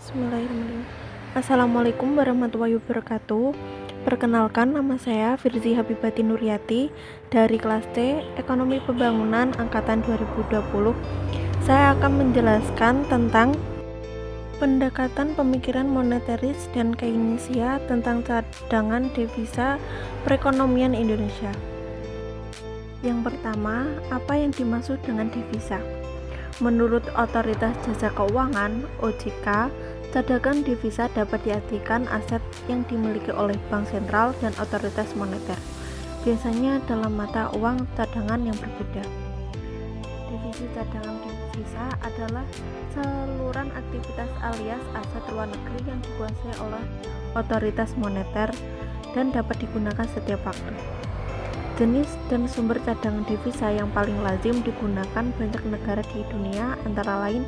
Bismillahirrahmanirrahim. Assalamualaikum warahmatullahi wabarakatuh. Perkenalkan, nama saya Firzi Habibati Nuryati dari kelas T Ekonomi Pembangunan Angkatan 2020. Saya akan menjelaskan tentang pendekatan pemikiran moneteris dan Keynesian tentang cadangan devisa perekonomian Indonesia. Yang pertama, apa yang dimaksud dengan devisa? Menurut Otoritas Jasa Keuangan (OJK), cadangan devisa dapat diartikan aset yang dimiliki oleh bank sentral dan otoritas moneter, biasanya dalam mata uang cadangan yang berbeda. Defisit cadangan devisa adalah saluran aktivitas alias aset luar negeri yang dikuasai oleh otoritas moneter dan dapat digunakan setiap waktu. Jenis dan sumber cadangan devisa yang paling lazim digunakan banyak negara di dunia antara lain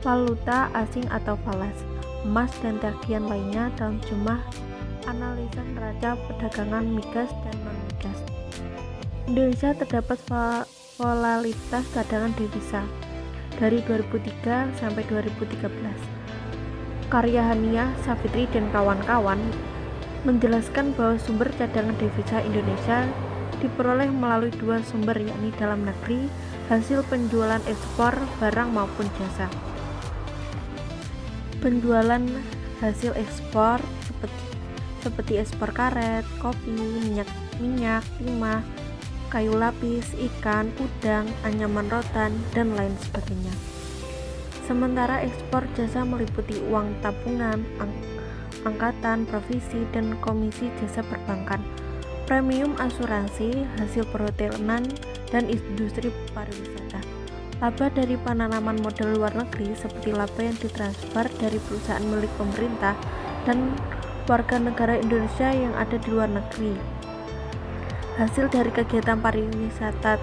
valuta asing atau falas, emas dan tagihan lainnya dalam jumlah analisa neraca perdagangan migas dan non-migas. Indonesia terdapat volatilitas cadangan devisa dari 2003 sampai 2013. Karya Hania, Safitri dan kawan-kawan menjelaskan bahwa sumber cadangan devisa Indonesia diperoleh melalui dua sumber, yakni dalam negeri, hasil penjualan ekspor barang maupun jasa. Penjualan hasil ekspor seperti ekspor karet, kopi, minyak, timah, kayu lapis, ikan, udang, anyaman rotan, dan lain sebagainya. Sementara ekspor jasa meliputi uang tabungan, angkatan, provisi, dan komisi jasa perbankan, premium asuransi, hasil perhotelan, dan industri pariwisata. Laba dari penanaman modal luar negeri seperti laba yang ditransfer dari perusahaan milik pemerintah dan warga negara Indonesia yang ada di luar negeri. Hasil dari kegiatan pariwisata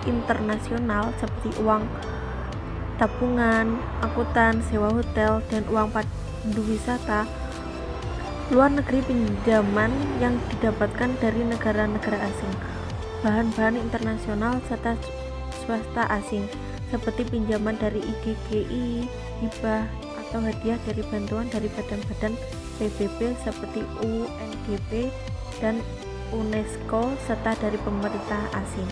internasional seperti uang tabungan, angkutan, sewa hotel, dan uang pandu wisata luar negeri, pinjaman yang didapatkan dari negara-negara asing, bahan-bahan internasional serta swasta asing seperti pinjaman dari IGGI, hibah atau hadiah dari bantuan dari badan-badan PBB seperti UNDP dan UNESCO serta dari pemerintah asing.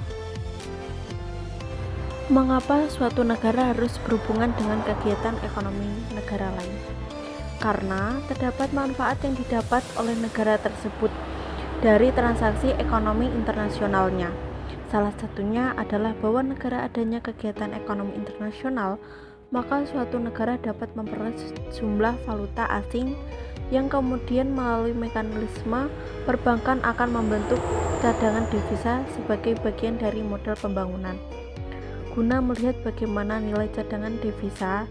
Mengapa suatu negara harus berhubungan dengan kegiatan ekonomi negara lain? Karena terdapat manfaat yang didapat oleh negara tersebut dari transaksi ekonomi internasionalnya. Salah satunya adalah bahwa negara adanya kegiatan ekonomi internasional, maka suatu negara dapat memperoleh jumlah valuta asing yang kemudian melalui mekanisme perbankan akan membentuk cadangan devisa sebagai bagian dari modal pembangunan. Guna melihat bagaimana nilai cadangan devisa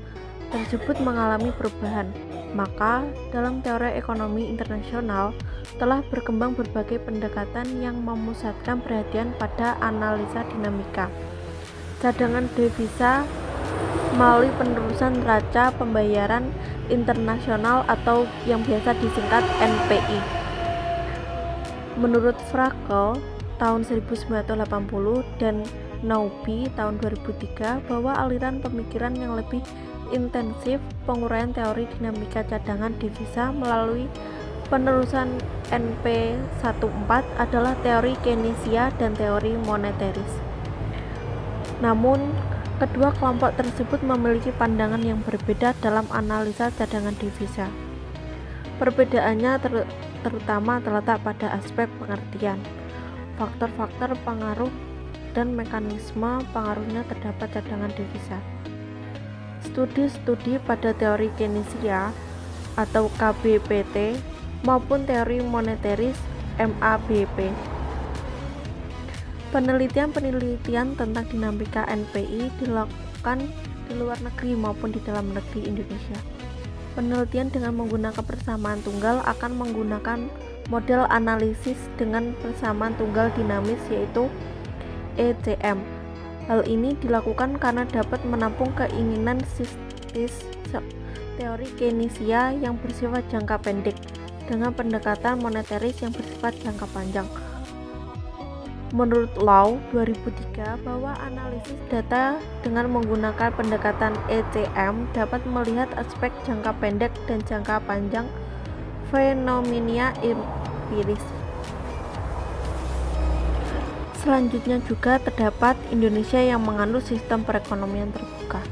tersebut mengalami perubahan, maka dalam teori ekonomi internasional telah berkembang berbagai pendekatan yang memusatkan perhatian pada analisa dinamika cadangan devisa melalui penerusan neraca pembayaran internasional atau yang biasa disingkat NPI. Menurut Frakel tahun 1980 dan Naubi tahun 2003 bahwa aliran pemikiran yang lebih intensif penguraian teori dinamika cadangan devisa melalui penerusan NP14 adalah teori Keynesian dan teori moneteris. Namun, kedua kelompok tersebut memiliki pandangan yang berbeda dalam analisa cadangan devisa. Perbedaannya terutama terletak pada aspek pengertian, faktor-faktor pengaruh, dan mekanisme pengaruhnya terhadap cadangan devisa. Studi-studi pada teori Keynesian atau KBPT maupun teori moneteris MABP. Penelitian-penelitian tentang dinamika NPI dilakukan di luar negeri maupun di dalam negeri Indonesia. Penelitian dengan menggunakan persamaan tunggal akan menggunakan model analisis dengan persamaan tunggal dinamis yaitu ECM. Hal ini dilakukan karena dapat menampung keinginan sistis teori Keynesian yang bersifat jangka pendek dengan pendekatan moneteris yang bersifat jangka panjang. Menurut Law 2003 bahwa analisis data dengan menggunakan pendekatan ECM dapat melihat aspek jangka pendek dan jangka panjang fenomena empiris. Selanjutnya juga terdapat Indonesia yang menganut sistem perekonomian terbuka.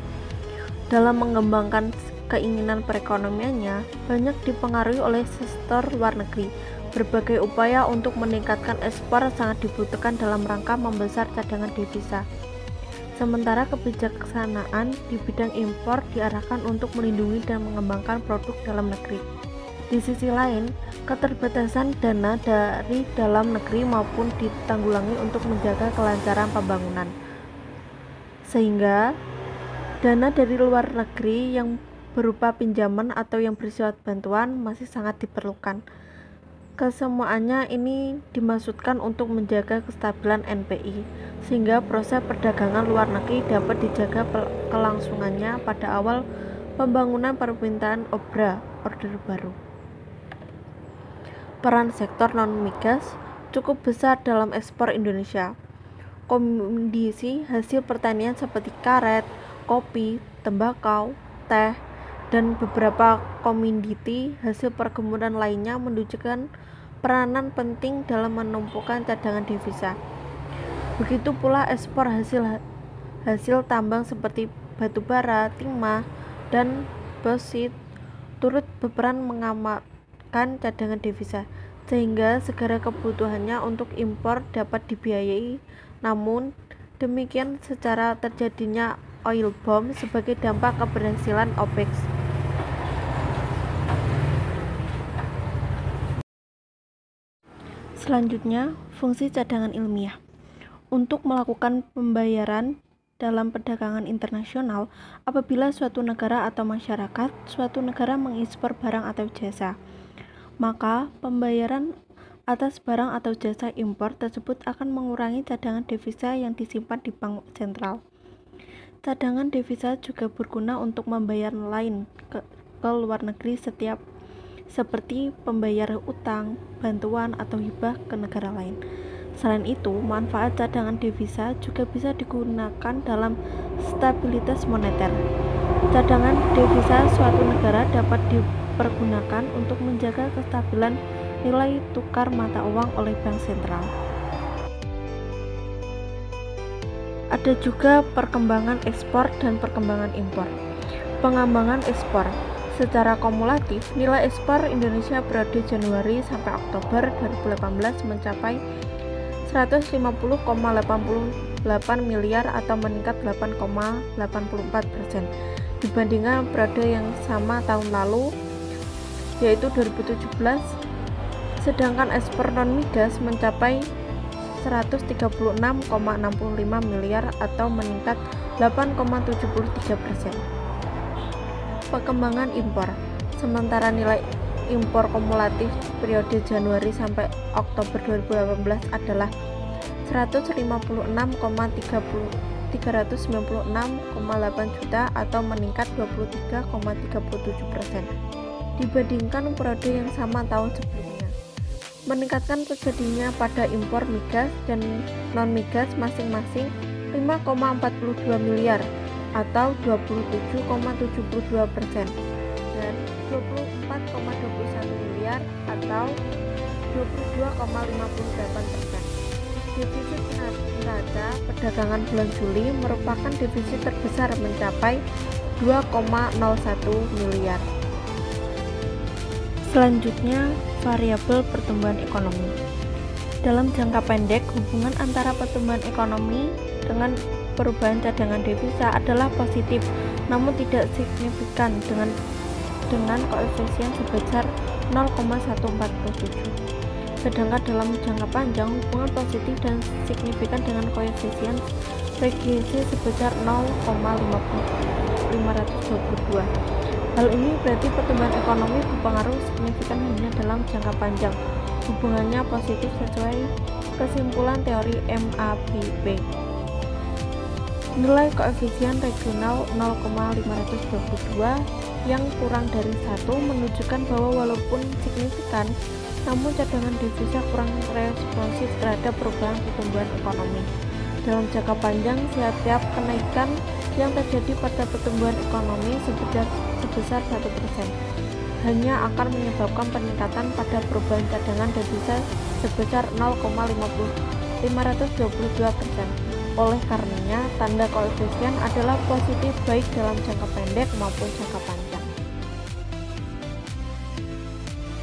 Dalam mengembangkan keinginan perekonomiannya, banyak dipengaruhi oleh sektor luar negeri. Berbagai upaya untuk meningkatkan ekspor sangat dibutuhkan dalam rangka membesar cadangan devisa. Sementara kebijaksanaan di bidang impor diarahkan untuk melindungi dan mengembangkan produk dalam negeri. Di sisi lain, keterbatasan dana dari dalam negeri maupun ditanggulangi untuk menjaga kelancaran pembangunan. Sehingga dana dari luar negeri yang berupa pinjaman atau yang bersifat bantuan masih sangat diperlukan. Kesemuanya ini dimaksudkan untuk menjaga kestabilan NPI, sehingga proses perdagangan luar negeri dapat dijaga kelangsungannya pada awal pembangunan permintaan order baru. Peran sektor non-migas cukup besar dalam ekspor Indonesia. Kondisi hasil pertanian seperti karet, kopi, tembakau, teh, dan beberapa komoditi hasil perkebunan lainnya menunjukkan peranan penting dalam menumpukan cadangan devisa. Begitu pula ekspor hasil tambang seperti batu bara, timah, dan bauxit turut berperan mengamankan cadangan devisa, sehingga segala kebutuhannya untuk impor dapat dibiayai. Namun demikian secara terjadinya oil bomb sebagai dampak keberhasilan OPEC. Selanjutnya, fungsi cadangan ilmiah. Untuk melakukan pembayaran dalam perdagangan internasional, apabila suatu negara atau masyarakat suatu negara mengekspor barang atau jasa, maka pembayaran atas barang atau jasa impor tersebut akan mengurangi cadangan devisa yang disimpan di bank sentral. Cadangan devisa juga berguna untuk membayar lain ke luar negeri seperti pembayar utang, bantuan, atau hibah ke negara lain. Selain itu, manfaat cadangan devisa juga bisa digunakan dalam stabilitas moneter. Cadangan devisa suatu negara dapat dipergunakan untuk menjaga kestabilan nilai tukar mata uang oleh bank sentral. Ada juga perkembangan ekspor dan perkembangan impor. Pengembangan ekspor. Secara kumulatif, nilai ekspor Indonesia periode Januari sampai Oktober 2018 mencapai 150,88 miliar atau meningkat 8,84% dibandingkan periode yang sama tahun lalu, yaitu 2017. Sedangkan ekspor non-migas mencapai 136,65 miliar atau meningkat 8,73%. Perkembangan impor. Sementara nilai impor kumulatif periode Januari sampai Oktober 2018 adalah 396,8 juta atau meningkat 23,37% dibandingkan periode yang sama tahun sebelumnya. Meningkatkan terjadinya pada impor migas dan non-migas masing-masing 5,42 miliar atau 27,72% dan 24,21 miliar atau 22,58%. Defisit neraca perdagangan bulan Juli merupakan defisit terbesar mencapai 2,01 miliar. Selanjutnya, variabel pertumbuhan ekonomi. Dalam jangka pendek, hubungan antara pertumbuhan ekonomi dengan perubahan cadangan devisa adalah positif, namun tidak signifikan dengan koefisien sebesar 0,147. Sedangkan dalam jangka panjang, hubungan positif dan signifikan dengan koefisien regresi sebesar 0,522. Hal ini berarti pertumbuhan ekonomi berpengaruh signifikan hanya dalam jangka panjang. Hubungannya positif sesuai kesimpulan teori MABB. Nilai koefisien regional 0,522 yang kurang dari 1 menunjukkan bahwa walaupun signifikan, namun cadangan devisa kurang responsif terhadap perubahan pertumbuhan ekonomi. Dalam jangka panjang, setiap kenaikan yang terjadi pada pertumbuhan ekonomi sebesar 1% hanya akan menyebabkan peningkatan pada perubahan cadangan devisa sebesar 0,522%. Oleh karenanya, tanda koefisien adalah positif baik dalam jangka pendek maupun jangka panjang.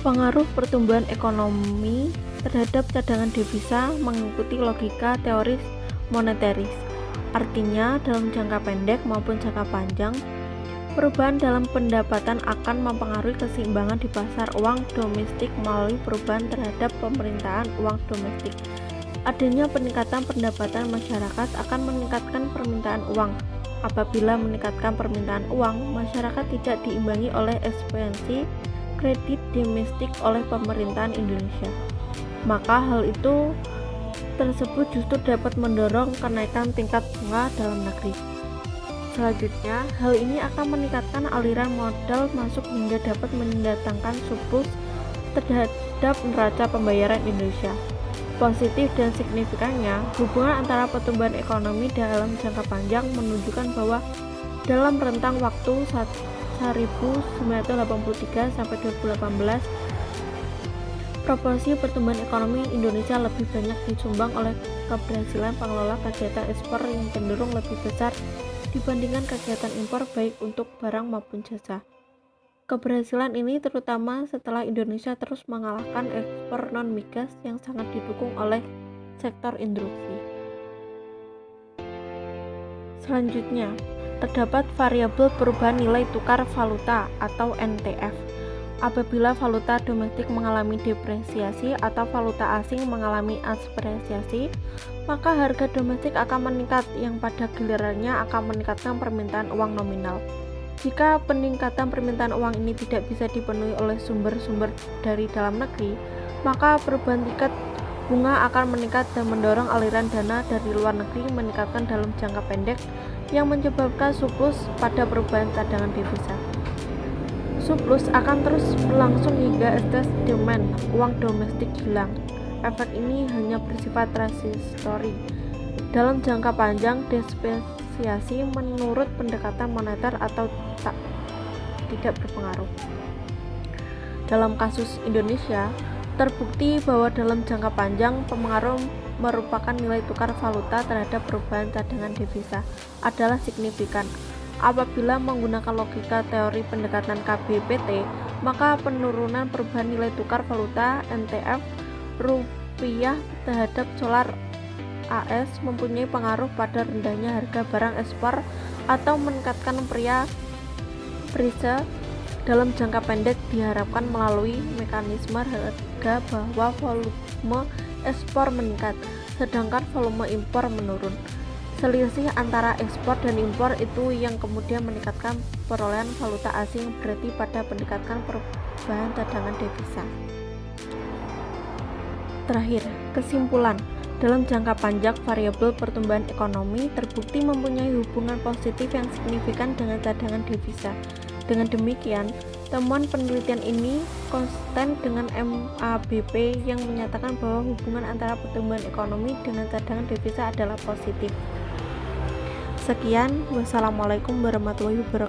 Pengaruh pertumbuhan ekonomi terhadap cadangan devisa mengikuti logika teoris moneteris. Artinya, dalam jangka pendek maupun jangka panjang, perubahan dalam pendapatan akan mempengaruhi keseimbangan di pasar uang domestik melalui perubahan terhadap pemerintahan uang domestik. Adanya peningkatan pendapatan masyarakat akan meningkatkan permintaan uang. Apabila meningkatkan permintaan uang, masyarakat tidak diimbangi oleh ekspansi kredit domestik oleh pemerintahan Indonesia. Maka hal itu tersebut justru dapat mendorong kenaikan tingkat bunga dalam negeri. Selanjutnya, hal ini akan meningkatkan aliran modal masuk hingga dapat mendatangkan surplus terhadap neraca pembayaran Indonesia. Positif dan signifikannya, hubungan antara pertumbuhan ekonomi dalam jangka panjang menunjukkan bahwa dalam rentang waktu 1983 sampai 2018, proporsi pertumbuhan ekonomi Indonesia lebih banyak disumbang oleh keberhasilan pengelola kegiatan ekspor yang cenderung lebih besar dibandingkan kegiatan impor baik untuk barang maupun jasa. Keberhasilan ini terutama setelah Indonesia terus mengalahkan ekspor non-migas yang sangat didukung oleh sektor industri. Selanjutnya, terdapat variabel perubahan nilai tukar valuta atau NTF. Apabila valuta domestik mengalami depresiasi atau valuta asing mengalami apresiasi, maka harga domestik akan meningkat yang pada gilirannya akan meningkatkan permintaan uang nominal. Jika peningkatan permintaan uang ini tidak bisa dipenuhi oleh sumber-sumber dari dalam negeri, maka perubahan tingkat bunga akan meningkat dan mendorong aliran dana dari luar negeri meningkatkan dalam jangka pendek yang menyebabkan surplus pada perubahan cadangan devisa. Surplus akan terus berlangsung hingga excess demand uang domestik hilang. Efek ini hanya bersifat transitory. Dalam jangka panjang, depresiasi menurut pendekatan moneter atau tidak berpengaruh. Dalam kasus Indonesia, terbukti bahwa dalam jangka panjang pengaruh merupakan nilai tukar valuta terhadap perubahan cadangan devisa adalah signifikan. Apabila menggunakan logika teori pendekatan KBPT, maka penurunan perubahan nilai tukar valuta NTF rupiah terhadap dolar AS mempunyai pengaruh pada rendahnya harga barang ekspor atau meningkatkan price dalam jangka pendek diharapkan melalui mekanisme harga bahwa volume ekspor meningkat, sedangkan volume impor menurun. Selisih antara ekspor dan impor itu yang kemudian meningkatkan perolehan valuta asing, berarti pada peningkatan perubahan cadangan devisa. Terakhir, kesimpulan. Dalam jangka panjang, variabel pertumbuhan ekonomi terbukti mempunyai hubungan positif yang signifikan dengan cadangan devisa. Dengan demikian, temuan penelitian ini konsisten dengan MABP yang menyatakan bahwa hubungan antara pertumbuhan ekonomi dengan cadangan devisa adalah positif. Sekian, wassalamualaikum warahmatullahi wabarakatuh.